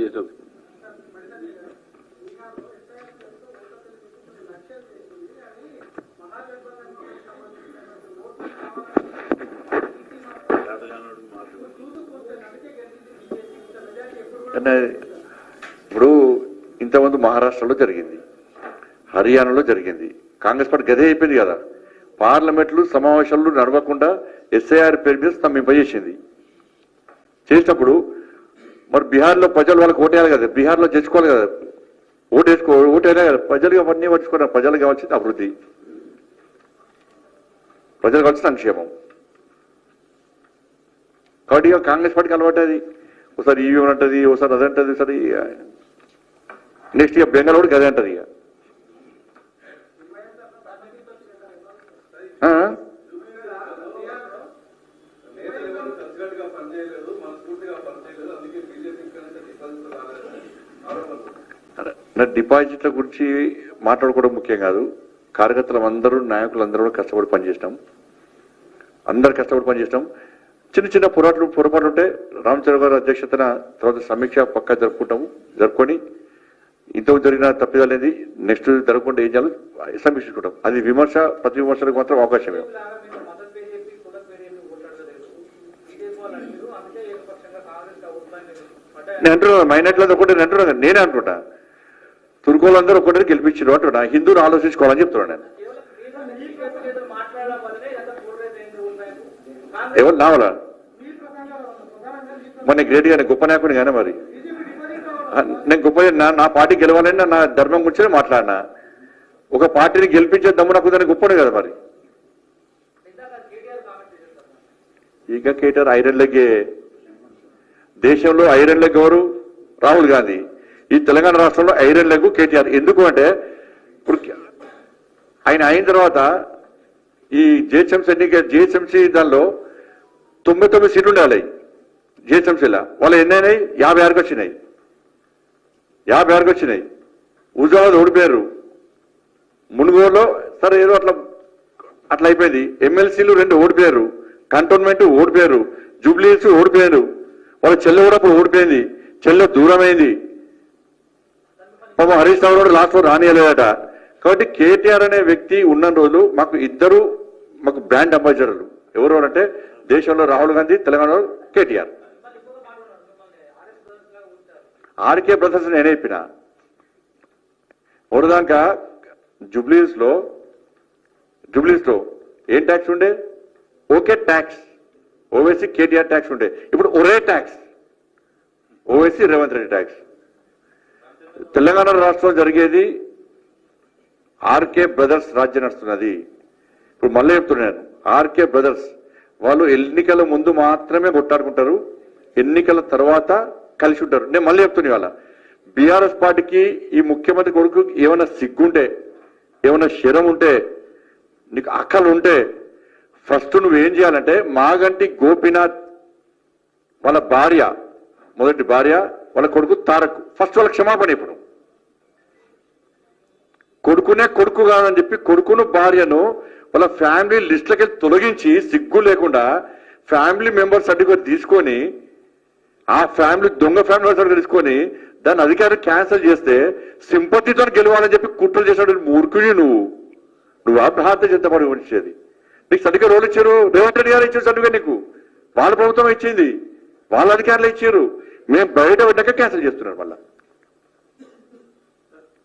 చేసాం. ఇప్పుడు ఇంతకుముందు మహారాష్ట్రలో జరిగింది, హర్యానాలో జరిగింది. కాంగ్రెస్ పార్టీ గదే అయిపోయింది కదా. పార్లమెంట్లు సమావేశాలు నడవకుండా ఎస్ఐఆర్ పేరు మీద స్తంభింపజేసింది. చేసినప్పుడు మరి బీహార్లో ప్రజలు వాళ్ళకి ఓటేయాలి కదా, బీహార్లో చేసుకోవాలి కదా, ఓటేయాలి కదా. ప్రజలు అవన్నీ పట్టించుకున్నారు. ప్రజలకు కావాల్సింది అభివృద్ధి, ప్రజలకు కావాల్సిన సంక్షేమం. కాబట్టి కాంగ్రెస్ పార్టీకి అలవాటు అది. ఒకసారి ఈవీఎం అంటది, ఒకసారి అదంటది, ఒకసారి నెక్స్ట్ ఇక బెంగాల్ కూడా అదే అంటది. ఇక డిపాజిట్ల గురించి మాట్లాడుకోవడం ముఖ్యం కాదు. కార్యకర్తలు అందరూ, నాయకులు అందరూ కష్టపడి పనిచేసినాం. అందరు కష్టపడి పనిచేసినాం. చిన్న చిన్న పొరపాట్లు ఉంటే రామచంద్ర గారి అధ్యక్షతన తర్వాత సమీక్ష పక్కా జరుపుకొని ఇంతకు జరిగిన తప్పిదాలు అనేది నెక్స్ట్ జరగకుండా ఏం చేయాలో సమీక్షించుకుంటాం. అది విమర్శ, ప్రతి విమర్శలకు మాత్రం అవకాశమే. నేను అంటున్నా మైనార్టీలో ఒకటి అంటున్నా, నేనే అంటున్నా తుర్కోలందరూ ఒకటి గెలిపించారు అంటున్నా. హిందూని ఆలోచించుకోవాలని చెప్తున్నా నేను. ఎవరు నావలా మరి నేను గ్రేట్ గానే గొప్ప నాయకుని కానీ మరి నేను గొప్ప నా పార్టీ గెలవాలని నా ధర్మం గురించి మాట్లాడినా. ఒక పార్టీని గెలిపించే దమ్ము నాకు దాన్ని గొప్పనే కదా. మరి ఇక కేటీఆర్ ఐరన్ లెగ్గే. దేశంలో ఐరన్ లెగ్ ఎవరు? రాహుల్ గాంధీ. ఈ తెలంగాణ రాష్ట్రంలో ఐరన్ లెగ్ కేటీఆర్. ఎందుకు అంటే ఇప్పుడు ఆయన అయిన తర్వాత ఈ జిహెచ్ఎంసీ దానిలో 99 సీట్లు ఉండాలి జిహెచ్ఎంసీలో. వాళ్ళు ఎన్నైనాయి? 56కి వచ్చినాయి. 56కి వచ్చినాయి. హుజాబాద్ ఓడిపోయారు. మునుగోడులో సరే ఏదో అట్లా అయిపోయింది. ఎమ్మెల్సీలు 2 ఓడిపోయారు. కంటోన్మెంట్ ఓడిపోయారు. జూబ్లీస్ ఓడిపోయారు. వాళ్ళ చెల్లె కూడా అప్పుడు ఓడిపోయింది. చెల్లె దూరమైంది. పాపం హరీష్ రావు కూడా లాస్ట్ రానియలేదట. కాబట్టి కేటీఆర్ అనే వ్యక్తి ఉన్న రోజులు మాకు బ్రాండ్ అంబాసిడర్లు ఎవరు అంటే దేశంలో రాహుల్ గాంధీ, తెలంగాణలో కేటీఆర్. ఆర్కే బ్రదర్స్ నేనే చెప్పిన. ఒకదాకా జూబ్లీస్ లో ఏం ట్యాక్స్ ఉండే? Okay tax, Owaisi KTR tax ఉండే. ఇప్పుడు ఒరే ట్యాక్స్, ఓవైసీ రేవంత్ రెడ్డి ట్యాక్స్. తెలంగాణ రాష్ట్రంలో జరిగేది ఆర్కే బ్రదర్స్ రాజ్యం నడుస్తున్నది. ఇప్పుడు మళ్ళీ చెప్తున్నాను, ఆర్కే బ్రదర్స్ వాళ్ళు ఎన్నికల ముందు మాత్రమే కొట్టాడుకుంటారు, ఎన్నికల తర్వాత కలిసి ఉంటారు. నేను మళ్ళీ చెప్తున్నా, ఇవాళ బీఆర్ఎస్ పార్టీకి ఈ ముఖ్యమంత్రి కొడుకు ఏమైనా సిగ్గుంటే, ఏమైనా శరం ఉంటే, నీకు అక్కలు ఉంటే ఫస్ట్ నువ్వేం చేయాలంటే మాగంటి గోపీనాథ్ వాళ్ళ భార్య, మొదటి భార్య, వాళ్ళ కొడుకు తారక్, ఫస్ట్ వాళ్ళ క్షమాపణ. ఇప్పుడు కొడుకునే కొడుకు కాదని చెప్పి కొడుకును భార్యను వాళ్ళ ఫ్యామిలీ లిస్టులకి తొలగించి సిగ్గు లేకుండా ఫ్యామిలీ మెంబర్ సర్టిఫికేట్ తీసుకొని ఆ ఫ్యామిలీ దొంగ ఫ్యామిలీ సర్టిఫికేట్ తీసుకొని దాన్ని అధికారం క్యాన్సిల్ చేస్తే సింపతితో గెలవాలని చెప్పి కుట్రలు చేసినట్టు మూర్ఖుని నువ్వు భారతీయ జనతా పార్టీ వచ్చేది. నీకు సర్టిఫికేట్ రోల్ ఇచ్చారు, రేవంత్ రెడ్డి గారు ఇచ్చారు సర్టిఫికేట్. నీకు వాళ్ళ ప్రభుత్వం ఇచ్చింది, వాళ్ళ అధికారులు ఇచ్చారు. మేము బయట పెట్టాక క్యాన్సిల్ చేస్తున్నారు. మళ్ళా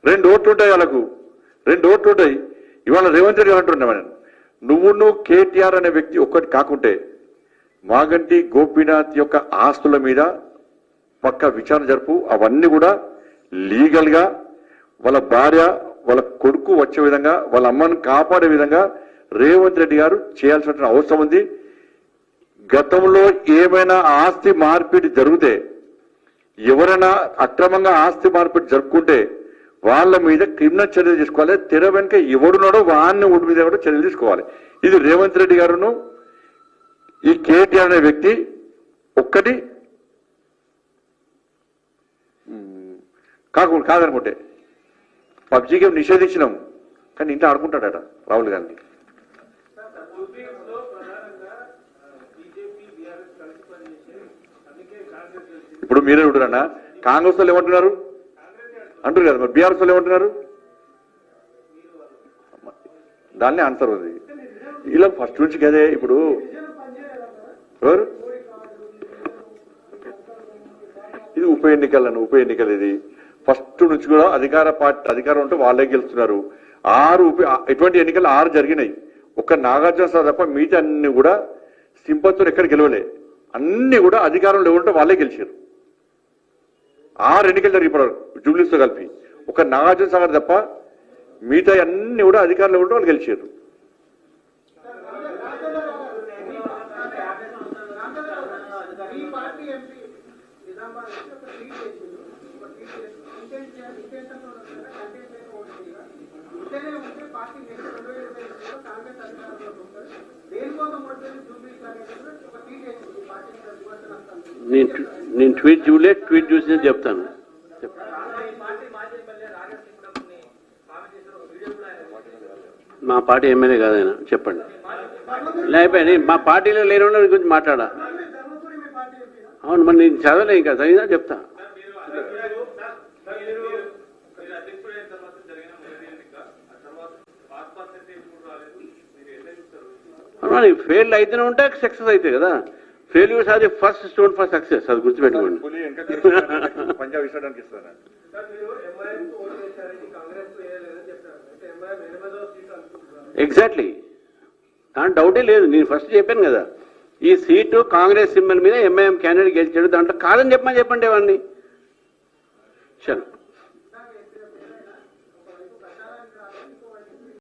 2 ఓట్లు ఉంటాయి, వాళ్ళకు 2 ఓట్లు ఉంటాయి. ఇవాళ రేవంత్ రెడ్డి అంటున్నా, నువ్వు కేటీఆర్ అనే వ్యక్తి ఒక్కటి కాకుంటే మాగంటి గోపీనాథ్ యొక్క ఆస్తుల మీద పక్క విచారణ జరుపు. అవన్నీ కూడా లీగల్ గా వాళ్ళ భార్య, వాళ్ళ కొడుకు వచ్చే విధంగా, వాళ్ళ అమ్మను కాపాడే విధంగా రేవంత్ రెడ్డి గారు చేయాల్సిన అవసరం ఉంది. గతంలో ఏమైనా ఆస్తి మార్పిడి జరిగితే, ఎవరైనా అక్రమంగా ఆస్తి మార్పిడి జరుపుకుంటే వాళ్ళ మీద క్రిమినల్ చర్యలు తీసుకోవాలి. తెర వెనుక ఎవడున్నాడో వాడిని ఊడి మీద కూడా చర్యలు తీసుకోవాలి. ఇది రేవంత్ రెడ్డి గారును ఈ కేటీఆర్ అనే వ్యక్తి ఒక్కటి కాదనుకుంటే పబ్జీ గేమ్ నిషేధించినాం, కానీ ఇంట్లో ఆడుకుంటాడట రాహుల్ గాంధీ. ఇప్పుడు మీరే చూడరన్నా, కాంగ్రెస్ వాళ్ళు ఏమంటున్నారు అంటారు కదా, మరి బీఆర్ఎస్ వాళ్ళు ఏమంటున్నారు? దాన్ని ఆన్సర్ ఉంది. ఇలా ఫస్ట్ నుంచి కదే. ఇప్పుడు ఎవరు ఇది ఉప ఎన్నికలు ఇది ఫస్ట్ నుంచి కూడా అధికారం ఉంటే వాళ్ళే గెలుస్తున్నారు. ఎటువంటి ఎన్నికలు 6 జరిగినాయి. ఒక్క నాగార్జున సార్ తప్ప మిగతా అన్ని కూడా సింపత్తులు ఎక్కడ గెలవలే. అన్ని కూడా అధికారంలో ఎవరుంటే వాళ్ళే గెలిచారు. 6 ఎన్నికలు జరిగిపోయారు జూబ్లీస్తో కలిపి. ఒక నాగార్జున సాగర్ తప్ప మిగతా అన్ని కూడా అధికారంలో ఎవరుంటే వాళ్ళు గెలిచారు. నేను ట్వీట్ చూసి చెప్తాను. మా పార్టీ ఎమ్మెల్యే కాదైనా చెప్పండి. లేకపోతే మా పార్టీలో లేని వాళ్ళ గురించి మాట్లాడా. అవును, మరి నేను చదవలే, ఇంకా చదివినా చెప్తా. ఫెయిల్ అయితేనే ఉంటే సక్సెస్ అవుతాయి కదా. ఫెయిల్యూర్స్ అది ఫస్ట్ స్టోన్ ఫర్ సక్సెస్, అది గుర్తుపెట్టుకోండి. ఎగ్జాక్ట్లీ, దాంట్లో డౌటే లేదు. నేను ఫస్ట్ చెప్పాను కదా, ఈ సీటు కాంగ్రెస్ సింబల్ మీద ఎంఐఎం క్యాండిడేట్ గెలిచాడు, దాంట్లో కాదని చెప్పమని చెప్పండి అవన్నీ. చలో.